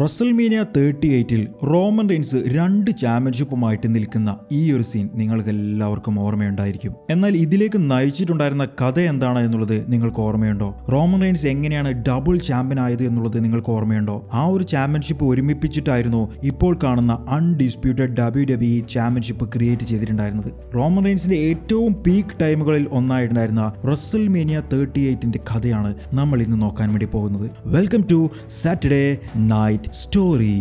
WrestleMania 38-ൽ Roman Reigns 2 ചാമ്പ്യൻഷിപ്പുമായിട്ട് നിൽക്കുന്ന ഈ ഒരു സീൻ നിങ്ങൾക്ക് എല്ലാവർക്കും ഓർമ്മയുണ്ടായിരിക്കും. എന്നാൽ ഇതിലേക്ക് നയിച്ചിട്ടുണ്ടായിരുന്ന കഥ എന്താണ് എന്നുള്ളത് നിങ്ങൾക്ക് ഓർമ്മയുണ്ടോ? റോമൻ റെയിൻസ് എങ്ങനെയാണ് ഡബിൾ ചാമ്പ്യൻ ആയത് എന്നുള്ളത് നിങ്ങൾക്ക് ഓർമ്മയുണ്ടോ? ആ ഒരു ചാമ്പ്യൻഷിപ്പ് ഒരുമിപ്പിച്ചിട്ടായിരുന്നു ഇപ്പോൾ കാണുന്ന അൺഡിസ്പ്യൂട്ടഡ് WWE ചാമ്പ്യൻഷിപ്പ് ക്രിയേറ്റ് ചെയ്തിട്ടുണ്ടായിരുന്നത്. റോമൻ റെയിൻസിന്റെ ഏറ്റവും പീക്ക് ടൈമുകളിൽ ഒന്നായിട്ടുണ്ടായിരുന്ന റസൽമേനിയ 38ന്റെ കഥയാണ് നമ്മൾ ഇന്ന് നോക്കാൻ വേണ്ടി പോകുന്നത്. Welcome to Saturday night story.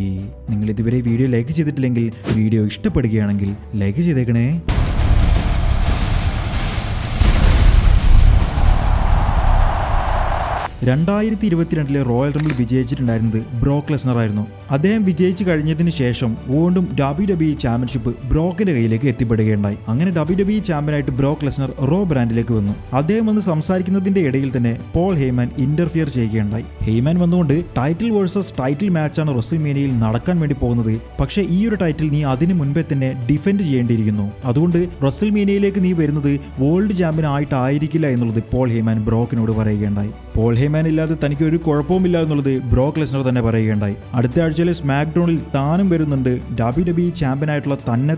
നിങ്ങൾ ഇതുവരെ വീഡിയോ ലൈക്ക് ചെയ്തിട്ടില്ലെങ്കിൽ വീഡിയോ ഇഷ്ടപ്പെടുകയാണെങ്കിൽ ലൈക്ക് ചെയ്തേക്കണേ. 2022 റോയൽ റംബിൾ വിജയിച്ചിട്ടുണ്ടായിരുന്നത് ബ്രോക്ക് ലെസ്നർ ആയിരുന്നു. അദ്ദേഹം വിജയിച്ചു കഴിഞ്ഞതിന് ശേഷം വീണ്ടും WWE ചാമ്പ്യൻഷിപ്പ് ബ്രോക്കിന്റെ കയ്യിലേക്ക് എത്തിപ്പെടുകയുണ്ടായി. അങ്ങനെ WWE ചാമ്പ്യനായിട്ട് ബ്രോക്ക് ലെസ്നർ റോ ബ്രാൻഡിലേക്ക് വന്നു. അദ്ദേഹം വന്ന് സംസാരിക്കുന്നതിന്റെ ഇടയിൽ തന്നെ പോൾ ഹെയ്മാൻ ഇന്റർഫിയർ ചെയ്യുകയുണ്ടായി. ഹെയ്മാൻ വന്നുകൊണ്ട് ടൈറ്റിൽ വേഴ്സസ് ടൈറ്റിൽ മാച്ചാണ് റസൽമേനിയയിൽ നടക്കാൻ വേണ്ടി പോകുന്നത്. പക്ഷേ ഈ ഒരു ടൈറ്റിൽ നീ അതിന് മുൻപേ തന്നെ ഡിഫെൻഡ് ചെയ്യേണ്ടിയിരിക്കുന്നു. അതുകൊണ്ട് റസൽമേനിയയിലേക്ക് നീ വരുന്നത് വേൾഡ് ചാമ്പ്യൻ ആയിട്ടായിരിക്കില്ല എന്നുള്ളത് പോൾ ഹെയ്മാൻ ബ്രോക്കിനോട് പറയുകയുണ്ടായി. പോൾ ഹെയ്മാൻ ഇല്ലാതെ തനിക്ക് ഒരു കുഴപ്പവുമില്ല എന്നുള്ളത് ബ്രോക്ക് ലെസ്നർ തന്നെ പറയുകയുണ്ടായി. അടുത്ത ആഴ്ചയിലെ സ്മാക്ക് ഡൗണിൽ താനും വരുന്നുണ്ട് WWE ചാമ്പ്യനായിട്ടുള്ള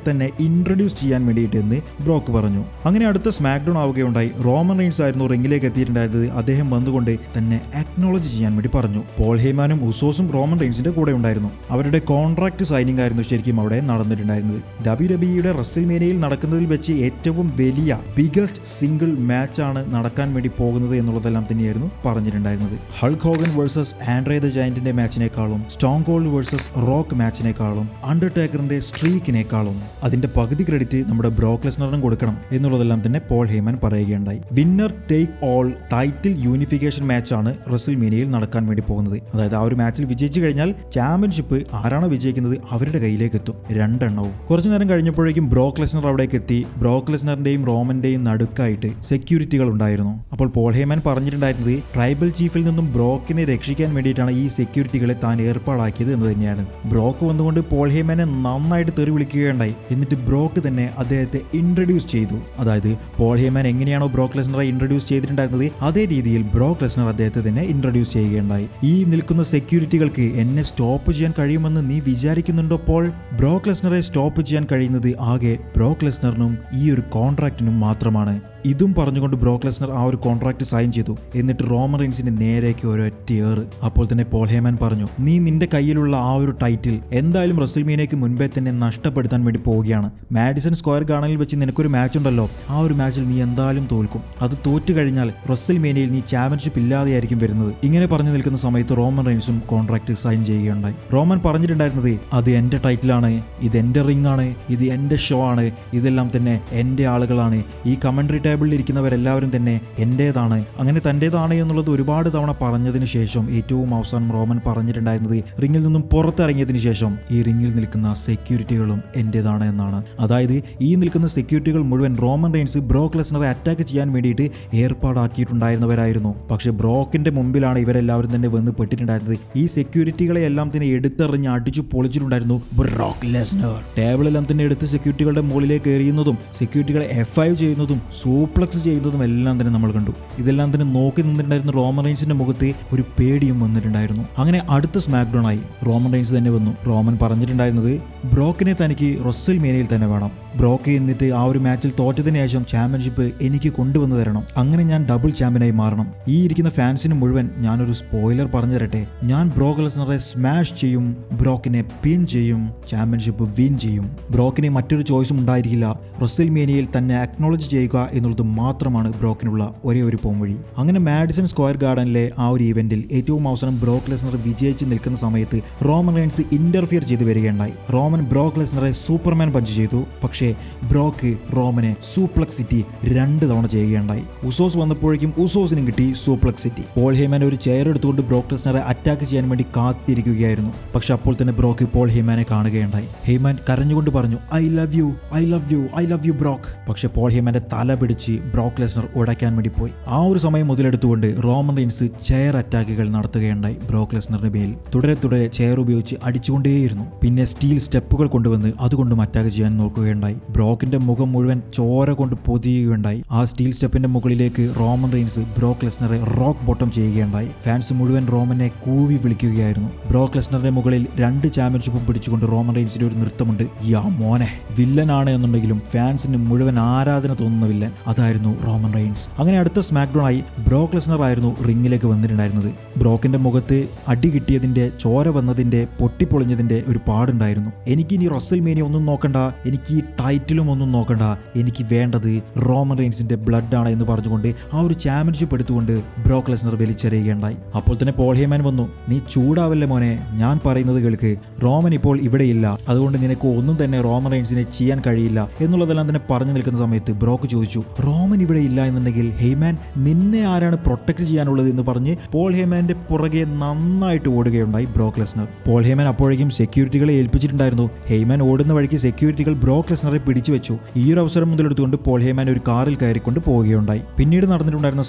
തന്നെ ഇൻട്രൊഡ്യൂസ് ചെയ്യാൻ വേണ്ടിയിട്ട് എന്ന് ബ്രോക്ക് പറഞ്ഞു. അങ്ങനെ അടുത്ത സ്മാക്ക് ഡൗൺ ആവുകയുണ്ടായി. റോമൻ റെയിൻസ് ആയിരുന്നു റിംഗിലേക്ക് എത്തിയിട്ടുണ്ടായിരുന്നത്. അദ്ദേഹം വന്നുകൊണ്ട് തന്നെ അക്നോളജ് ചെയ്യാൻ വേണ്ടി പറഞ്ഞു. പോൾ ഹെയ്മാനും ഉസോസും റോമൻ റെയിൻസിന്റെ കൂടെ ഉണ്ടായിരുന്നു. അവരുടെ കോൺട്രാക്ട് സൈനിങ് ആയിരുന്നു ശരിക്കും അവിടെ നടന്നിട്ടുണ്ടായിരുന്നത്. WWEയുടെ റസൽമേനിയയിൽ നടക്കുന്നതിൽ വെച്ച് ഏറ്റവും വലിയ ബിഗസ്റ്റ് സിംഗിൾ മാച്ചാണ് നടക്കാൻ വേണ്ടി പോകുന്നത് എന്നുള്ളതെല്ലാം തന്നെയായിരുന്നു പറഞ്ഞിട്ടുണ്ടായിരുന്നത്. Hulk Hogan versus Andre the ജയന്റിന്റെ മാച്ചിനേക്കാളും സ്റ്റോൺ കോൾഡ് വേഴ്സസ് റോക്ക് മാച്ചിനേക്കാളും അണ്ടർടേക്കറിന്റെ സ്ട്രീക്കിനേക്കാളും അതിന്റെ പകുതി ക്രെഡിറ്റ് നമ്മുടെ ബ്രോക്ക് ലെസ്നറിനും കൊടുക്കണം എന്നുള്ളതെല്ലാം തന്നെ പോൾ ഹെയ്മാൻ പറയുകയുണ്ടായി. Winner take all title unification മാച്ചാണ് റസൽമേനിയയിൽ നടക്കാൻ വേണ്ടി പോകുന്നത്. അതായത് ആ ഒരു മാച്ചിൽ വിജയിച്ചു കഴിഞ്ഞാൽ ചാമ്പ്യൻഷിപ്പ് ആരാണോ വിജയിക്കുന്നത് അവരുടെ കയ്യിലേക്ക് എത്തും, 2 എണ്ണവും. കുറച്ചു നേരം കഴിഞ്ഞപ്പോഴേക്കും ബ്രോക്ക് ലെസ്നർ അവിടേക്ക് എത്തി. ബ്രോക്ക് ലെസ്നറിന്റെയും റോമന്റെയും നടുക്കായിട്ട് സെക്യൂരിറ്റികൾ ഉണ്ടായിരുന്നു. അപ്പോൾ പോൾ ഹെയ്മാൻ പറഞ്ഞിട്ടുണ്ടായിരുന്നത് ട്രൈബൽ ചീഫിൽ നിന്നും ബ്രോക്കിനെ രക്ഷിക്കാൻ വേണ്ടിയിട്ടാണ് ഈ സെക്യൂരിറ്റികളെ താൻ ഏർപ്പാടാക്കിയത് എന്ന് തന്നെയാണ്. ബ്രോക്ക് വന്നുകൊണ്ട് പോൾ ഹെയ്മാനെ നന്നായിട്ട് തെറി വിളിക്കുകയുണ്ടായി. എന്നിട്ട് ബ്രോക്ക് തന്നെ അദ്ദേഹത്തെ ഇൻട്രൊഡ്യൂസ് ചെയ്തു. അതായത് പോൾ ഹെയ്മാൻ എങ്ങനെയാണോ ബ്രോക്ക് ലെസ്നറെ ഇൻട്രൊഡ്യൂസ് ചെയ്തിട്ടുണ്ടായിരുന്നത് അതേ രീതിയിൽ ബ്രോക്ക് ലെസ്നർ അദ്ദേഹത്തെ തന്നെ ഇൻട്രൊഡ്യൂസ് ചെയ്യുകയുണ്ടായി. ഈ നിൽക്കുന്ന സെക്യൂരിറ്റികൾക്ക് എന്നെ സ്റ്റോപ്പ് ചെയ്യാൻ കഴിയുമെന്ന് നീ വിചാരിക്കുന്നുണ്ടോ പോൾ? ബ്രോക്ക് ലെസ്നറെ സ്റ്റോപ്പ് ചെയ്യാൻ കഴിയുന്നത് ആകെ ബ്രോക്ക് ലെസ്നറിനും ഈ ഒരു കോൺട്രാക്റ്റിനും മാത്രമാണ്. ഇതും പറഞ്ഞുകൊണ്ട് ബ്രോക്ക് ലെസ്നർ ആ ഒരു കോൺട്രാക്ട് സൈൻ ചെയ്തു. എന്നിട്ട് റോമൻ റെയിൻസിന്റെ നേരേക്ക് ഒരൊറ്റ ഏറ്. അപ്പോൾ തന്നെ പോൾ ഹെയ്മാൻ പറഞ്ഞു, നീ നിന്റെ കയ്യിലുള്ള ആ ഒരു ടൈറ്റിൽ എന്തായാലും റസൽമേനിയയ്ക്ക് മുൻപേ തന്നെ നഷ്ടപ്പെടുത്താൻ വേണ്ടി പോവുകയാണ്. മാഡിസൺ സ്ക്വയർ ഗാർഡനിൽ വെച്ച് നിനക്കൊരു മാച്ച് ഉണ്ടല്ലോ, ആ ഒരു മാച്ചിൽ നീ എന്തായാലും തോൽക്കും. അത് തോറ്റു കഴിഞ്ഞാൽ റസൽമേനിയയിൽ നീ ചാമ്പ്യൻഷിപ്പ് ഇല്ലാതെയായിരിക്കും വരുന്നത്. ഇങ്ങനെ പറഞ്ഞു നിൽക്കുന്ന സമയത്ത് റോമൻ റെയിൻസും കോൺട്രാക്ട് സൈൻ ചെയ്യുകയുണ്ടായി. റോമൻ പറഞ്ഞിട്ടുണ്ടായിരുന്നത്, അത് എന്റെ ടൈറ്റിലാണ്, ഇത് എന്റെ റിംഗ് ആണ്, ഇത് എന്റെ ഷോ ആണ്, ഇതെല്ലാം തന്നെ എന്റെ ആളുകളാണ്, ഈ കമന്ററി ടേബിളിൽ ഇരിക്കുന്നവരെല്ലാവരും തന്നെ എന്റേതാണ്. അങ്ങനെ തന്റേതാണ് എന്നുള്ളത് ഒരുപാട് തവണ പറഞ്ഞതിന് ശേഷം ഏറ്റവും അവസാനം റോമൻ പറഞ്ഞിട്ടുണ്ടായിരുന്നത്, റിംഗിൽ നിന്നും പുറത്തിറങ്ങിയതിനു ശേഷം ഈ റിംഗിൽ നിൽക്കുന്ന സെക്യൂരിറ്റികളും എന്റേതാണ് എന്നാണ്. അതായത് ഈ നിൽക്കുന്ന സെക്യൂരിറ്റികൾ മുഴുവൻ റോമൻ റെയിൻസ് ബ്രോക്ക് ലെസ്നറെ അറ്റാക്ക് ചെയ്യാൻ വേണ്ടിയിട്ട് ഏർപ്പാടാക്കിയിട്ടുണ്ടായിരുന്നവരായിരുന്നു. പക്ഷെ ബ്രോക്കിന്റെ മുമ്പിലാണ് ഇവരെല്ലാവരും തന്നെ വന്ന് പെട്ടിട്ടുണ്ടായിരുന്നത്. ഈ സെക്യൂരിറ്റികളെ എല്ലാം തന്നെ എടുത്തെറിഞ്ഞ് അടിച്ചു പൊളിച്ചിട്ടുണ്ടായിരുന്നു ബ്രോക്ക് ലെസ്നർ. ടേബിളെല്ലാം തന്നെ എടുത്ത് സെക്യൂരിറ്റികളുടെ മുകളിലേക്ക് എറിയുന്നതും സെക്യൂരിറ്റികളെ F5 ചെയ്യുന്നതും സൂപ്ലക്സ് ചെയ്യുന്നതും എല്ലാം തന്നെ നമ്മൾ കണ്ടു. ഇതെല്ലാം തന്നെ നോക്കി നിന്നിട്ടുണ്ടായിരുന്ന റോമൻ റെയിൻസിന്റെ മുഖത്ത് ഒരു പേടിയും വന്നിട്ടുണ്ടായിരുന്നു. അങ്ങനെ അടുത്ത സ്മാക്ക് ഡൗൺ ആയി. റോമൻ റെയിൻസ് തന്നെ വന്നു. റോമൻ പറഞ്ഞിട്ടുണ്ടായിരുന്നത്, ബ്രോക്കിനെ തനിക്ക് റസൽമേനിയയിൽ തന്നെ വേണം. ബ്രോക്ക് എന്നിട്ട് ആ ഒരു മാച്ചിൽ തോറ്റതിന് ശേഷം ചാമ്പ്യൻഷിപ്പ് എനിക്ക് കൊണ്ടുവന്നു തരണം. അങ്ങനെ ഞാൻ ഡബിൾ ചാമ്പ്യനായി മാറണം. ഈ ഇരിക്കുന്ന ഫാൻസിന് മുഴുവൻ ഞാനൊരു സ്പോയിലർ പറഞ്ഞു തരട്ടെ, ഞാൻ ബ്രോക്ക് ലെസ്നറെ സ്മാഷ് ചെയ്യും, ബ്രോക്കിനെ പിൻ ചെയ്യും, ചാമ്പ്യൻഷിപ്പ് വിൻ ചെയ്യും. ബ്രോക്കിന് മറ്റൊരു ചോയ്സും ഉണ്ടായിരിക്കില്ല. റസൽമേനിയയിൽ തന്നെ അക്നോളജ് ചെയ്യുക എന്നുള്ളത് മാത്രമാണ് ബ്രോക്കിനുള്ള ഒരേ ഒരു പോംവഴി. അങ്ങനെ മാഡിസൺ സ്ക്വയർ ഗാർഡനിലെ ആ ഒരു ഇവന്റിൽ ഏറ്റവും അവസാനം ബ്രോക്ക് ലെസ്നർ വിജയിച്ച് നിൽക്കുന്ന സമയത്ത് റോമൻ റെയിൻസ് ഇന്റർഫിയർ ചെയ്ത് വരികയുണ്ടായി. റോമൻ ബ്രോക്ക് ലെസ്നറെ സൂപ്പർമാൻ പഞ്ച് ചെയ്തു. പക്ഷേ ബ്രോക്ക് റോമനെ സൂപ്ലക്സ് സിറ്റി 2 തവണ ചെയ്യുകയുണ്ടായി. ഉസോസ് വന്നപ്പോഴേക്കും ഉസോസിനും കിട്ടി സൂപ്ലക്സ് സിറ്റി. പോൾ ഹെയ്മാൻ ഒരു ചെയർ എടുത്തുകൊണ്ട് ബ്രോക്ക് ലെസ്നറെ അറ്റാക്ക് ചെയ്യാൻ വേണ്ടി കാത്തിരിക്കുകയായിരുന്നു. പക്ഷെ അപ്പോൾ തന്നെ ബ്രോക്ക് പോൾ ഹെയ്മാനെ കാണുകയുണ്ടായി. ഹെയ്മാൻ കരഞ്ഞുകൊണ്ട് പറഞ്ഞു, ഐ ലവ് യു ബ്രോക്ക്. പക്ഷെ പോൾ ഹെയ്മാന്റെ തല പിടിച്ച് വെച്ച് ബ്രോക്ക് ലെസ്നർ ഉടയ്ക്കാൻ വേണ്ടി പോയി. ആ ഒരു സമയം മുതലെടുത്തുകൊണ്ട് റോമൻ റെയിൻസ് ചെയർ അറ്റാക്കുകൾ നടത്തുകയുണ്ടായി ബ്രോക്ക് ലെസ്നറിന്റെ മേൽ. തുടരെ ചെയർ ഉപയോഗിച്ച് അടിച്ചുകൊണ്ടേയിരുന്നു. പിന്നെ സ്റ്റീൽ സ്റ്റെപ്പുകൾ കൊണ്ടുവന്ന് അതുകൊണ്ടും അറ്റാക്ക് ചെയ്യാൻ നോക്കുകയുണ്ടായി. ബ്രോക്കിന്റെ മുഖം മുഴുവൻ ചോര കൊണ്ട് പൊതിയുകയുണ്ടായി. ആ സ്റ്റീൽ സ്റ്റെപ്പിന്റെ മുകളിലേക്ക് റോമൻ റെയിൻസ് ബ്രോക്ക് ലെസ്നറെ റോക്ക് ബോട്ടം ചെയ്യുകയുണ്ടായി. ഫാൻസ് മുഴുവൻ റോമനെ കൂവി വിളിക്കുകയായിരുന്നു. ബ്രോക്ക് ലെസ്നറിന്റെ മുകളിൽ 2 ചാമ്പ്യൻഷിപ്പും പിടിച്ചുകൊണ്ട് റോമൻ റെയിൻസിന്റെ ഒരു നൃത്തമുണ്ട്. യാ മോനെ, വില്ലനാണ് എന്നുണ്ടെങ്കിലും ഫാൻസിന് മുഴുവൻ ആരാധന തോന്നുന്ന വില്ലൻ അതായിരുന്നു റോമൻ റെയിൻസ്. അങ്ങനെ അടുത്ത സ്മാക്ഡൗൺ ആയി ബ്രോക്ക് ലെസ്നർ ആയിരുന്നു റിങ്ങിലേക്ക് വന്നിട്ടുണ്ടായിരുന്നത്. ബ്രോക്കിന്റെ മുഖത്ത് അടി കിട്ടിയതിന്റെ, ചോര വന്നതിന്റെ, പൊട്ടിപ്പൊളിഞ്ഞതിന്റെ ഒരു പാടുണ്ടായിരുന്നു. എനിക്ക് ഇനി റസൽമേനിയ ഒന്നും നോക്കണ്ട, എനിക്ക് ഈ ടൈറ്റിലും ഒന്നും നോക്കണ്ട, എനിക്ക് വേണ്ടത് റോമൻ റെയിൻസിന്റെ ബ്ലഡ് ആണ് എന്ന് പറഞ്ഞുകൊണ്ട് ആ ഒരു ചാമ്പ്യൻഷിപ്പ് എടുത്തുകൊണ്ട് ബ്രോക്ക് ലെസ്നർ വലിച്ചെറിയുകയുണ്ടായി. അപ്പോൾ തന്നെ പോൾ ഹേമൻ വന്നു. നീ ചൂടാവല്ലേ മോനെ, ഞാൻ പറയുന്നത് കേൾക്ക്. റോമൻ ഇപ്പോൾ ഇവിടെയില്ല, അതുകൊണ്ട് നിനക്ക് ഒന്നും തന്നെ റോമൻ റെയിൻസിനെ ചെയ്യാൻ കഴിയില്ല എന്നുള്ളതെല്ലാം തന്നെ പറഞ്ഞു നിൽക്കുന്ന സമയത്ത് ബ്രോക്ക് ചോദിച്ചു, റോമൻ ഇവിടെ ഇല്ല എന്നുണ്ടെങ്കിൽ ഹെയ്മാൻ നിന്നെ ആരാണ് പ്രൊട്ടക്ട് ചെയ്യാനുള്ളത് എന്ന് പറഞ്ഞ് പോൾ ഹേമാന്റെ പുറകെ നന്നായിട്ട് ഓടുകയുണ്ടായി ബ്രോക്ക് ലെസ്നർ. പോൾ ഹേമൻ അപ്പോഴേക്കും സെക്യൂരിറ്റികളെ ഏൽപ്പിച്ചിട്ടുണ്ടായിരുന്നു. ഹെയ്മാൻ ഓടുന്ന വഴിക്ക് സെക്യൂരിറ്റികൾ ബ്രോക്ക് ലെസ്നറെ പിടിച്ചു വെച്ചു. ഈ ഒരു അവസരം മുതലെടുത്തുകൊണ്ട് പോൾ ഹേമാൻ ഒരു കാറിൽ കയറിക്കൊണ്ട് പോവുകയുണ്ടായി. പിന്നീട് നടന്നിട്ടുണ്ടായിരുന്ന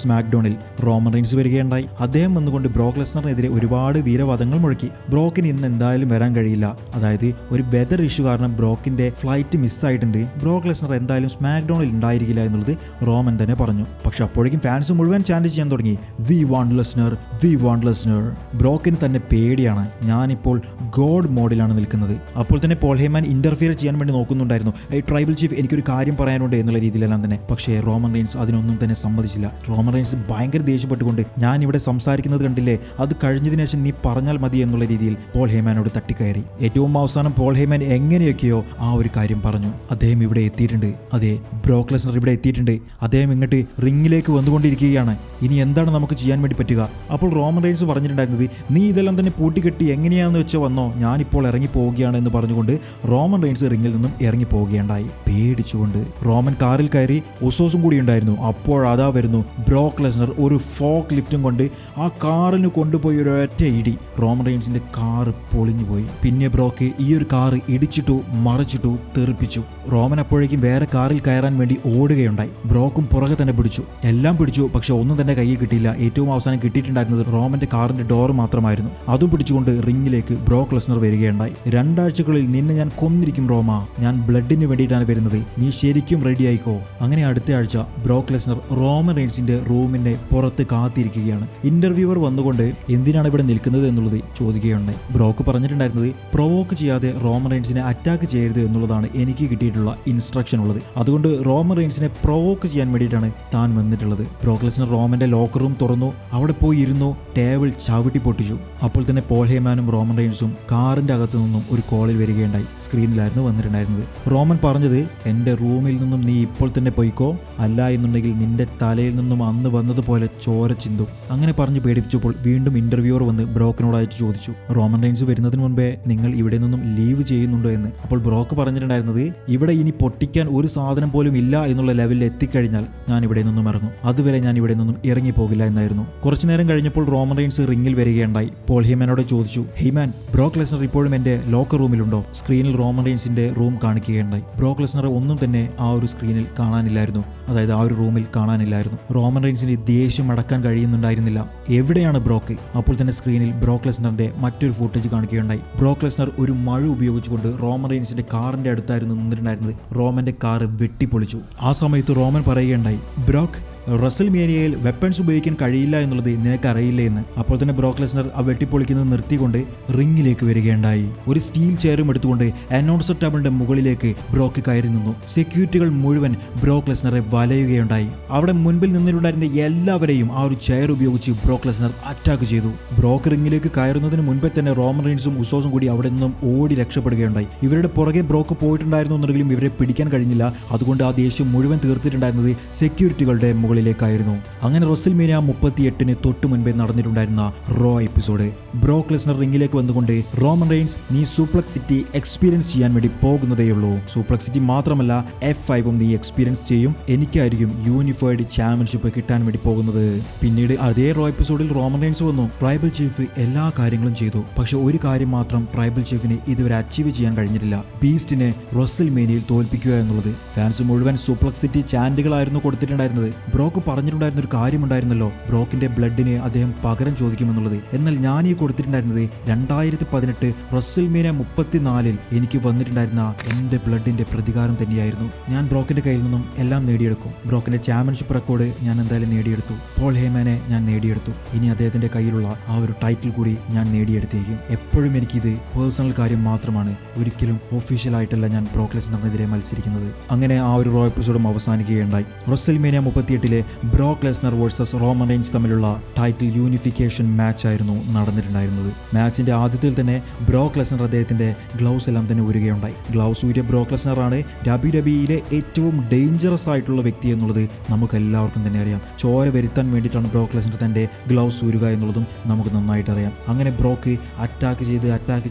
സ്മാക്ഡൗണിൽ റോമൻ റെയിൻസ് വരികയുണ്ടായി. അദ്ദേഹം വന്നുകൊണ്ട് ബ്രോക്ക് ലെസ്നറിനെതിരെ ഒരുപാട് വീരവാദങ്ങൾ മുഴക്കി. ബ്രോക്കിന് ഇന്ന് എന്തായാലും വരാൻ കഴിയില്ല, അതായത് ഒരു വെതർ ഇഷ്യൂ കാരണം ബ്രോക്കിന്റെ ഫ്ലൈറ്റ് മിസ്സായിട്ടുണ്ട്, ബ്രോക്ക് ലെസ്നർ എന്തായാലും സ്മാക്ഡൗണിൽ ഉണ്ടായിരിക്കില്ല എന്നുള്ളത് റോമൻ തന്നെ പറഞ്ഞു. പക്ഷെ അപ്പോഴേക്കും ഫാൻസ് മുഴുവൻ ചാൻറ്റ് ചെയ്യാൻ തുടങ്ങി, we want Lesnar, we want Lesnar. ബ്രോക്കിന് തന്നെ പേടിയാണ്, ഞാനിപ്പോൾ ഗോഡ് മോഡിലാണ് നിൽക്കുന്നത്. അപ്പോൾ തന്നെ പോൾ ഹേമാൻ ഇന്റർഫിയർ ചെയ്യാൻ വേണ്ടി നോക്കുന്നുണ്ടായിരുന്നു. ട്രൈബൽ ചീഫ്, എനിക്കൊരു കാര്യം പറയാനുണ്ട് എന്നുള്ള രീതിയിലെല്ലാം തന്നെ. പക്ഷേ റോമൻ റെയിൻസ് അതിനൊന്നും തന്നെ സമ്മതിച്ചില്ല. റോമൻ റെയിൻസ് ഭയങ്കര ദേഷ്യപ്പെട്ടുകൊണ്ട്, ഞാൻ ഇവിടെ സംസാരിക്കുന്നത് കണ്ടില്ലേ, അത് കഴിഞ്ഞതിന് ശേഷം നീ പറഞ്ഞാൽ മതി എന്നുള്ള രീതിയിൽ പോൾ ഹേമാനോട് തട്ടിക്കയറി. ഏറ്റവും അവസാനം പോൾ ഹേമാൻ എങ്ങനെയൊക്കെയോ ആ ഒരു കാര്യം പറഞ്ഞു. അദ്ദേഹം ഇവിടെ എത്തിയിട്ടുണ്ട്, അതെ ബ്രോക്ക് ലെസ്നർ ഇവിടെ എത്തിയിട്ടുണ്ട്, അദ്ദേഹം ഇങ്ങോട്ട് റിങ്ങിലേക്ക് വന്നുകൊണ്ടിരിക്കുകയാണ്, ഇനി എന്താണ് നമുക്ക് ചെയ്യാൻ വേണ്ടി പറ്റുക? അപ്പോൾ റോമൻ റെയിൻസ് പറഞ്ഞിട്ടുണ്ടായിരുന്നത്, നീ ഇതെല്ലാം തന്നെ പൂട്ടിക്കെട്ടി എങ്ങനെയാണെന്ന് വെച്ചാൽ വന്നോ, ഞാനിപ്പോൾ ഇറങ്ങി പോവുകയാണ് എന്ന് പറഞ്ഞുകൊണ്ട് റോമൻ റെയിൻസ് റിങ്ങിൽ നിന്നും ഇറങ്ങി പോവുകയുണ്ടായി പേടിച്ചുകൊണ്ട്. റോമൻ കാറിൽ കയറി, ഉസോസും കൂടി ഉണ്ടായിരുന്നു. അപ്പോൾ അതാ വരുന്നു ബ്രോക്ക് ലെസ്നർ ഒരു ഫോക്ക് ലിഫ്റ്റും കൊണ്ട് ആ കാറിന് കൊണ്ടുപോയി ഒരൊറ്റ ഇടി. റോമൻ റെയിൻസിന്റെ കാറ് പൊളിഞ്ഞു പോയി. പിന്നെ ബ്രോക്ക് ഈ ഒരു കാറ് ഇടിച്ചിട്ടു മറിച്ചിട്ടു തെറിപ്പിച്ചു. റോമൻ അപ്പോഴേക്കും വേറെ കാറിൽ കയറാൻ വേണ്ടി ഓടുകയുണ്ടായി. ബ്രോക്കും പുറകെ തന്നെ പിടിച്ചു, എല്ലാം പിടിച്ചു. പക്ഷെ ഒന്നും തന്നെ കയ്യിൽ കിട്ടിയില്ല. ഏറ്റവും അവസാനം കിട്ടിയിട്ടുണ്ടായിരുന്നത് റോമന്റെ കാറിന്റെ ഡോർ മാത്രമായിരുന്നു. അതും പിടിച്ചുകൊണ്ട് റിങ്ങിലേക്ക് ബ്രോക്ക് ലെസ്നർ വരികയുണ്ടായി. 2 ആഴ്ചകളിൽ നിന്നെ ഞാൻ കൊന്നിരിക്കും റോമ, ഞാൻ ബ്ലഡിന് വേണ്ടിയിട്ടാണ് വരുന്നത്, നീ ശരിക്കും റെഡി ആയിക്കോ. അങ്ങനെ അടുത്ത ആഴ്ച ബ്രോക്ക് ലെസ്നർ റോമൻ റെയിൻസിന്റെ റൂമിന്റെ പുറത്ത് കാത്തിരിക്കുകയാണ്. ഇന്റർവ്യൂവർ വന്നുകൊണ്ട് എന്തിനാണ് ഇവിടെ നിൽക്കുന്നത് എന്നുള്ളത് ചോദിക്കുകയുണ്ടായി. ബ്രോക്ക് പറഞ്ഞിട്ടുണ്ടായിരുന്നത്, പ്രൊവോക്ക് ചെയ്യാതെ റോമൻ റെയിൻസിനെ അറ്റാക്ക് ചെയ്യരുത് എന്നുള്ളതാണ് എനിക്ക് കിട്ടിയിട്ടുള്ള ഇൻസ്ട്രക്ഷൻ ഉള്ളത്, അതുകൊണ്ട് റോമൻ റെയിൻസിനെ പ്രൊവോക്ക് ചെയ്യാൻ വേണ്ടിയിട്ടാണ് താൻ വന്നിട്ടുള്ളത്. ബ്രോക്ക് ലെസ്നർ റോമന്റെ ലോക്കർ റൂം തുറന്നു, അവിടെ പോയി ഇരുന്നു, ടേബിൾ ചവിട്ടി പൊട്ടിച്ചു. അപ്പോൾ തന്നെ പോൾ ഹേമാനും റോമൻ റെയിൻസും കാറിന്റെ അകത്തു നിന്നും ഒരു കോളിൽ വരികയുണ്ടായി. സ്ക്രീനിലായിരുന്നു വന്നിട്ടുണ്ടായിരുന്നത്. റോമൻ പറഞ്ഞത്, എന്റെ റൂമിൽ നിന്നും നീ ഇപ്പോൾ തന്നെ പോയിക്കോ, അല്ല എന്നുണ്ടെങ്കിൽ നിന്റെ തലയിൽ നിന്നും അന്ന് വന്നതുപോലെ ചോര ചിന്തും. അങ്ങനെ പറഞ്ഞ് പേടിപ്പിച്ചപ്പോൾ വീണ്ടും ഇന്റർവ്യൂവർ വന്ന് ബ്രോക്കിനോട് അയച്ചു ചോദിച്ചു, റോമൻ റെയിൻസ് വരുന്നതിന് മുൻപേ നിങ്ങൾ ഇവിടെ നിന്നും ലീവ് ചെയ്യുന്നുണ്ടോ എന്ന്. അപ്പോൾ ബ്രോക്ക് പറഞ്ഞിട്ടുണ്ടായിരുന്നത്, ഇവിടെ ഇനി പൊട്ടിക്കാൻ ഒരു സാധനം പോലും ഇല്ല എന്നുള്ള ലെവലിൽ എത്തിക്കഴിഞ്ഞാൽ ഞാൻ ഇവിടെ നിന്നും ഇറങ്ങും, അതുവരെ ഞാൻ ഇവിടെ നിന്നും ഇറങ്ങിപ്പോകില്ല എന്നായിരുന്നു. കുറച്ചു നേരം കഴിഞ്ഞപ്പോൾ റോമൻ റെയിൻസ് റിങ്ങിൽ വരികയുണ്ടായി. പോൾ ഹേമാനോട് ചോദിച്ചു, ഹെയ്മാൻ, ബ്രോക്ക് ലെസ്നർ ഇപ്പോഴും എന്റെ ലോക്കർ റൂമിലുണ്ടോ? സ്ക്രീനിൽ റോമൻ റെയിൻസിന്റെ റൂം കാണിക്കുകയുണ്ടായി. ബ്രോക്ക് ലെസ്നറെ ഒന്നും തന്നെ ആ ഒരു സ്ക്രീനിൽ കാണാനില്ലായിരുന്നു, അതായത് ആ ഒരു റൂമിൽ കാണാനില്ലായിരുന്നു. റോമൻ റെയിൻസിന് ദേഷ്യം അടക്കാൻ കഴിയുന്നുണ്ടായിരുന്നില്ല. എവിടെയാണ് ബ്രോക്ക്? അപ്പോൾ തന്നെ സ്ക്രീനിൽ ബ്രോക്ക് ലെസ്നറിന്റെ മറ്റൊരു ഫുട്ടേജ് കാണിക്കുകയുണ്ടായി. ബ്രോക്ക് ലെസ്നർ ഒരു മഴ ഉപയോഗിച്ചുകൊണ്ട് റോമൻ റെയിൻസിന്റെ കാറിന്റെ അടുത്തായിരുന്നു നിന്നിട്ടുണ്ടായിരുന്നത്. റോമന്റെ കാറ് വെട്ടിപ്പൊളിച്ചു. ആ സമയത്ത് റോമൻ പറയുകയുണ്ടായി, ബ്രോക്ക്, റസൽമേനിയയിൽ വെപ്പൺസ് ഉപയോഗിക്കാൻ കഴിയില്ല എന്നുള്ളത് നിനക്കറിയില്ലേ എന്ന്. അപ്പോൾ തന്നെ ബ്രോക്ക് ലെസ്നർ ആ വെട്ടിപ്പൊളിക്കുന്നത് നിർത്തിക്കൊണ്ട് റിങ്ങിലേക്ക് വരികയുണ്ടായി. ഒരു സ്റ്റീൽ ചെയറും എടുത്തുകൊണ്ട് അനൗൺസർ ടേബിളിന്റെ മുകളിലേക്ക് ബ്രോക്ക് കയറി നിന്നു. സെക്യൂരിറ്റികൾ മുഴുവൻ ബ്രോക്ക് ലെസ്നറെ വലയുകയുണ്ടായി. അവിടെ മുൻപിൽ നിന്നിട്ടുണ്ടായിരുന്ന എല്ലാവരെയും ആ ഒരു ചെയർ ഉപയോഗിച്ച് ബ്രോക്ക് ലെസ്നർ അറ്റാക്ക് ചെയ്തു. ബ്രോക്ക് റിങ്ങിലേക്ക് കയറുന്നതിന് മുൻപേ തന്നെ റോമൻ റെയിൻസും ഉസോസും കൂടി അവിടെ നിന്നും ഓടി രക്ഷപ്പെടുകയുണ്ടായി. ഇവരുടെ പുറകെ ബ്രോക്ക് പോയിട്ടുണ്ടായിരുന്നു എന്നുണ്ടെങ്കിലും ഇവരെ പിടിക്കാൻ കഴിഞ്ഞില്ല. അതുകൊണ്ട് ആ ദേഷ്യം മുഴുവൻ തീർത്തിട്ടുണ്ടായിരുന്നത് സെക്യൂരിറ്റികളുടെ മുകളിൽ മുകളിലേക്കായിരുന്നു. അങ്ങനെ റെസിൽമേനിയ 38 തൊട്ട് മുൻപേ നടന്നിട്ടുണ്ടായിരുന്ന റോ എപ്പിസോഡ്. ബ്രോക്ക് ലെസ്നർ റിംഗിലേക്ക് വന്നുകൊണ്ട് റോമൻ റെയിൻസ്, നീ സൂപ്ലക്സിറ്റി എക്സ്പീരിയൻസ് ചെയ്യാൻ വേണ്ടി പോകുന്നതേയുള്ളൂ. സൂപ്ലക്സിറ്റി മാത്രമല്ല F5 നീ എക്സ്പീരിയൻസ് ചെയ്യും. എനിക്കായിരിക്കും യൂണിഫൈഡ് ചാമ്പ്യൻഷിപ്പ് കിട്ടാൻ വേണ്ടി പോകുന്നത്. പിന്നീട് അതേ റോ എപ്പിസോഡിൽ റോമൻ റെയിൻസ് വന്നു. ട്രൈബൽ ചീഫ് എല്ലാ കാര്യങ്ങളും ചെയ്തു. പക്ഷെ ഒരു കാര്യം മാത്രം ട്രൈബൽ ചീഫിന് ഇതുവരെ അച്ചീവ് ചെയ്യാൻ കഴിഞ്ഞിട്ടില്ല. ബീസ്റ്റിനെ റെസിൽമേനിയയിൽ തോൽപ്പിക്കുക എന്നുള്ളത്. ഫാൻസ് മുഴുവൻ സൂപ്ലക്സിറ്റി ചാൻഡുകളായിരുന്നു കൊടുത്തിട്ടുണ്ടായിരുന്നത്. ബ്രോക്ക് പറഞ്ഞിട്ടുണ്ടായിരുന്ന ഒരു കാര്യമുണ്ടായിരുന്നല്ലോ, ബ്രോക്കിന്റെ ബ്ലഡിന് അദ്ദേഹം പകരം ചോദിക്കുമെന്നുള്ളത്. എന്നാൽ ഞാൻ ഈ കൊടുത്തിട്ടുണ്ടായിരുന്നത് 2018 റെസിൽമേനിയ 34 എനിക്ക് വന്നിട്ടുണ്ടായിരുന്ന എന്റെ ബ്ലഡിന്റെ പ്രതികാരം തന്നെയായിരുന്നു. ഞാൻ ബ്രോക്കിന്റെ കയ്യിൽ നിന്നും എല്ലാം നേടിയെടുക്കും. ബ്രോക്കിന്റെ ചാമ്പ്യൻഷിപ്പ് റെക്കോർഡ് ഞാൻ എന്തായാലും നേടിയെടുത്തു. പോൾ ഹേമനെ ഞാൻ നേടിയെടുത്തു. ഇനി അദ്ദേഹത്തിന്റെ കയ്യിലുള്ള ആ ഒരു ടൈറ്റിൽ കൂടി ഞാൻ നേടിയെടുത്തേക്കും. എപ്പോഴും എനിക്കിത് പേഴ്സണൽ കാര്യം മാത്രമാണ്. ഒരിക്കലും ഒഫീഷ്യൽ ആയിട്ടല്ല ഞാൻ ബ്രോക്ക് ലെസ്നറിനെതിരെ മത്സരിക്കുന്നത്. അങ്ങനെ ആ ഒരു റോ എപ്പിസോഡും അവസാനിക്കുകയുണ്ടായി. WrestleMania 38 Brock Lesnar versus Roman Reigns തമ്മിലുള്ള ടൈറ്റിൽ യൂണിഫിക്കേഷൻ മാച്ച് ആയിരുന്നു നടന്നിട്ടുണ്ടായിരുന്നത്. മാച്ചിന്റെ ആദ്യത്തിൽ തന്നെ ബ്രോക്ക് ലെസ്നർ അദ്ദേഹത്തിന്റെ ഗ്ലൗസ് എല്ലാം തന്നെ ഊരുകയുണ്ടായി. ഗ്ലൗസ് ഊരിയ ബ്രോക്ക് ലെസ്നറാണ് WWE ഏറ്റവും ഡേഞ്ചറസ് ആയിട്ടുള്ള വ്യക്തി എന്നുള്ളത് നമുക്ക് എല്ലാവർക്കും തന്നെ അറിയാം. ചോര വരുത്താൻ വേണ്ടിയിട്ടാണ് ബ്രോക്ക് ലെസ്നർ തന്റെ ഗ്ലൗസ് ഊരുക എന്നുള്ളതും നമുക്ക് നന്നായിട്ട് അറിയാം. അങ്ങനെ ബ്രോക്ക് അറ്റാക്ക്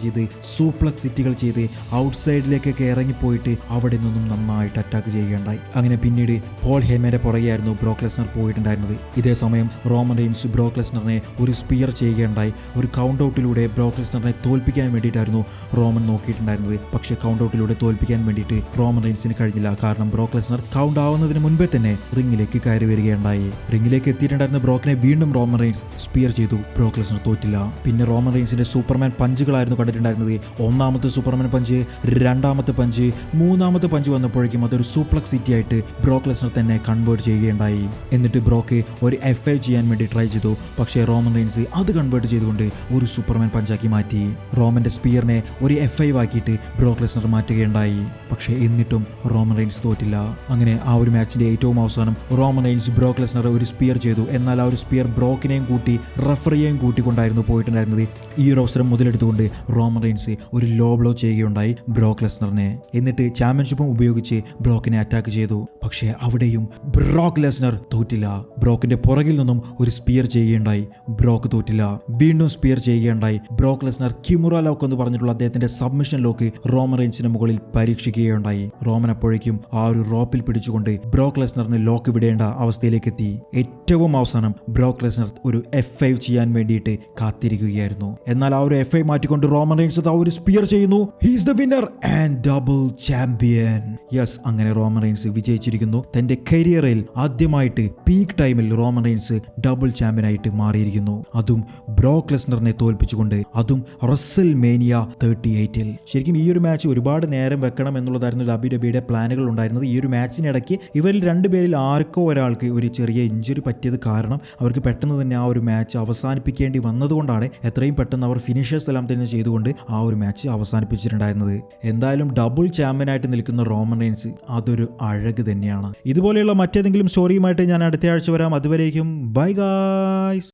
ചെയ്ത് സൂപ്ലക്സിറ്റികൾ ചെയ്ത് ഔട്ട്സൈഡിലേക്കൊക്കെ ഇറങ്ങിപ്പോയിട്ട് അവിടെ നിന്നും നന്നായിട്ട് അറ്റാക്ക് ചെയ്യുകയുണ്ടായി. അങ്ങനെ പിന്നീട് പോൾ ഹേമന്റെ പുറകെയായിരുന്നു ബ്രോക്ക് ലെസ്നർ പോയിട്ടുണ്ടായിരുന്നത്. ഇതേ സമയം റോമൻ റെയിൻസ് ബ്രോക്ക് ലെസ്നറിനെ ഒരു സ്പിയർ ചെയ്യുകയുണ്ടായി. ഒരു കൗണ്ട് ഔട്ടിലൂടെ ബ്രോക്ക് ലെസ്നറിനെ തോൽപ്പിക്കാൻ വേണ്ടിയിട്ടായിരുന്നു റോമൻ നോക്കിയിട്ടുണ്ടായിരുന്നത്. പക്ഷേ കൗണ്ട് ഔട്ടിലൂടെ തോൽപ്പിക്കാൻ വേണ്ടിയിട്ട് റോമൻ റെയിൻസിന് കഴിഞ്ഞില്ല. കാരണം ബ്രോക്ക് ലെസ്നർ കൗണ്ട് ആവുന്നതിന് മുൻപേ തന്നെ റിംഗിലേക്ക് കയറി വരികയുണ്ടായി. റിംഗിലേക്ക് എത്തിയിട്ടുണ്ടായിരുന്ന ബ്രോക്കിനെ വീണ്ടും റോമൻ റെയിൻസ് സ്പിയർ ചെയ്തു. ബ്രോക്ക് ലെസ്നർ തോറ്റില്ല. പിന്നെ റോമൻ റെയിൻസിന്റെ സൂപ്പർമാൻ പഞ്ചുകളായിരുന്നു കണ്ടിട്ടുണ്ടായിരുന്നത്. ഒന്നാമത്തെ സൂപ്പർമാൻ പഞ്ച്, രണ്ടാമത്തെ പഞ്ച്, മൂന്നാമത്തെ പഞ്ച് വന്നപ്പോഴേക്കും അതൊരു സൂപ്ലക്സിറ്റി ആയിട്ട് ബ്രോക്ക് ലെസ്നർ തന്നെ കൺവേർട്ട് ചെയ്യുകയുണ്ടായി. എന്നിട്ട് ബ്രോക്ക് ഒരു F5 ചെയ്യാൻ വേണ്ടി ട്രൈ ചെയ്തു. പക്ഷേ റോമൻ റെയിൻസ് അത് കൺവേർട്ട് ചെയ്തുകൊണ്ട് ഒരു സൂപ്പർമാൻ പഞ്ചാക്കി മാറ്റി. റോമന്റെ സ്പിയറിനെ ഒരു F5 ആക്കിയിട്ട് ബ്രോക്ക് ലെസ്നർ മാറ്റുകയുണ്ടായി. പക്ഷേ എന്നിട്ടും റോമൻ റെയിൻസ് തോറ്റില്ല. അങ്ങനെ ആ ഒരു മാച്ചിന്റെ ഏറ്റവും അവസാനം റോമൻ റെയിൻസ് ബ്രോക്ക് ലെസ്നർ ഒരു സ്പിയർ ചെയ്തു. എന്നാൽ ആ ഒരു സ്പിയർ ബ്രോക്കിനെയും കൂട്ടി റഫറിയെയും കൂട്ടിക്കൊണ്ടായിരുന്നു പോയിട്ടുണ്ടായിരുന്നത്. ഈ ഒരു അവസരം മുതലെടുത്തുകൊണ്ട് റോമൻ റെയിൻസ് ഒരു ലോ ബ്ലോ ചെയ്യുകയുണ്ടായി ബ്രോക്ക് ലെസ്നറിനെ. എന്നിട്ട് ചാമ്പ്യൻഷിപ്പും ഉപയോഗിച്ച് ബ്രോക്കിനെ അറ്റാക്ക് ചെയ്തു. പക്ഷേ അവിടെയും ബ്രോക്ക് ലെസ്നർ തോറ്റില്ല. ബ്രോക്കിന്റെ പുറകിൽ നിന്നും ഒരു സ്പിയർ ചെയ്യുകയുണ്ടായി. ബ്രോക്ക് തോറ്റില്ല. വീണ്ടും സ്പിയർ ചെയ്യുകയുണ്ടായി. ബ്രോക്ക് ലെസ്നർ കിമുറ ലോക്ക് എന്ന് പറഞ്ഞിട്ടുള്ള അദ്ദേഹത്തിന്റെ സബ്മിഷൻ ലോക്ക് റോമൻ റെയിൻസിന് മുകളിൽ പരീക്ഷിക്കുകയുണ്ടായി. റോമൻ അപ്പോഴേക്കും ആ ഒരു റോപ്പിൽ പിടിച്ചുകൊണ്ട് ബ്രോക്ക് ലെസ്നറിന് ലോക്ക് വിടേണ്ട അവസ്ഥയിലേക്ക് എത്തി. ഏറ്റവും അവസാനം ബ്രോക്ക് ലെസ്നർ ഒരു F5 ചെയ്യാൻ വേണ്ടിയിട്ട് കാത്തിരിക്കുകയായിരുന്നു. എന്നാൽ ആ ഒരു F5 മാറ്റിക്കൊണ്ട് റോമൻ റെയിൻസ് ആ ഒരു സ്പിയർ ചെയ്യുന്നു. He is the winner and double champion. Yes, അങ്ങനെ റോമൻ റെയിൻസ് വിജയിച്ചിരിക്കുന്നു. തന്റെ കരിയറിൽ ആദ്യമായിട്ട് പീക്ക് ടൈമിൽ റോമൻ റെയിൻസ് ഡബിൾ ചാമ്പ്യൻ ആയിട്ട് മാറിയിരിക്കുന്നു. അതും ബ്രോക്ക് ലെസ്നറിനെ തോൽപ്പിച്ചുകൊണ്ട്, അതും റെസിൽമേനിയ 38. ശരിക്കും ഈ ഒരു മാച്ച് ഒരുപാട് നേരം വെക്കണം എന്നുള്ളതായിരുന്നു WWE പ്ലാനുകൾ ഉണ്ടായിരുന്നത്. ഈ ഒരു മാച്ചിനിടയ്ക്ക് ഇവരിൽ രണ്ടുപേരിൽ ആർക്കോ ഒരാൾക്ക് ഒരു ചെറിയ ഇഞ്ചുറി പറ്റിയത് കാരണം അവർക്ക് പെട്ടെന്ന് തന്നെ ആ ഒരു മാച്ച് അവസാനിപ്പിക്കേണ്ടി വന്നതുകൊണ്ടാണ് എത്രയും പെട്ടെന്ന് അവർ ഫിനിഷേഴ്സ് എല്ലാം തന്നെ ചെയ്തുകൊണ്ട് ആ ഒരു മാച്ച് അവസാനിപ്പിച്ചിട്ടുണ്ടായിരുന്നത്. എന്തായാലും ഡബിൾ ചാമ്പ്യനായിട്ട് നിൽക്കുന്ന റോമൻ റെയിൻസ് അതൊരു അഴക് തന്നെയാണ്. ഇതുപോലെയുള്ള മറ്റേതെങ്കിലും സ്റ്റോറിയുമായിട്ട് ഞാൻ അടുത്ത ആഴ്ച വരാം. അതുവരേക്കും ബൈ ഗായ്സ്.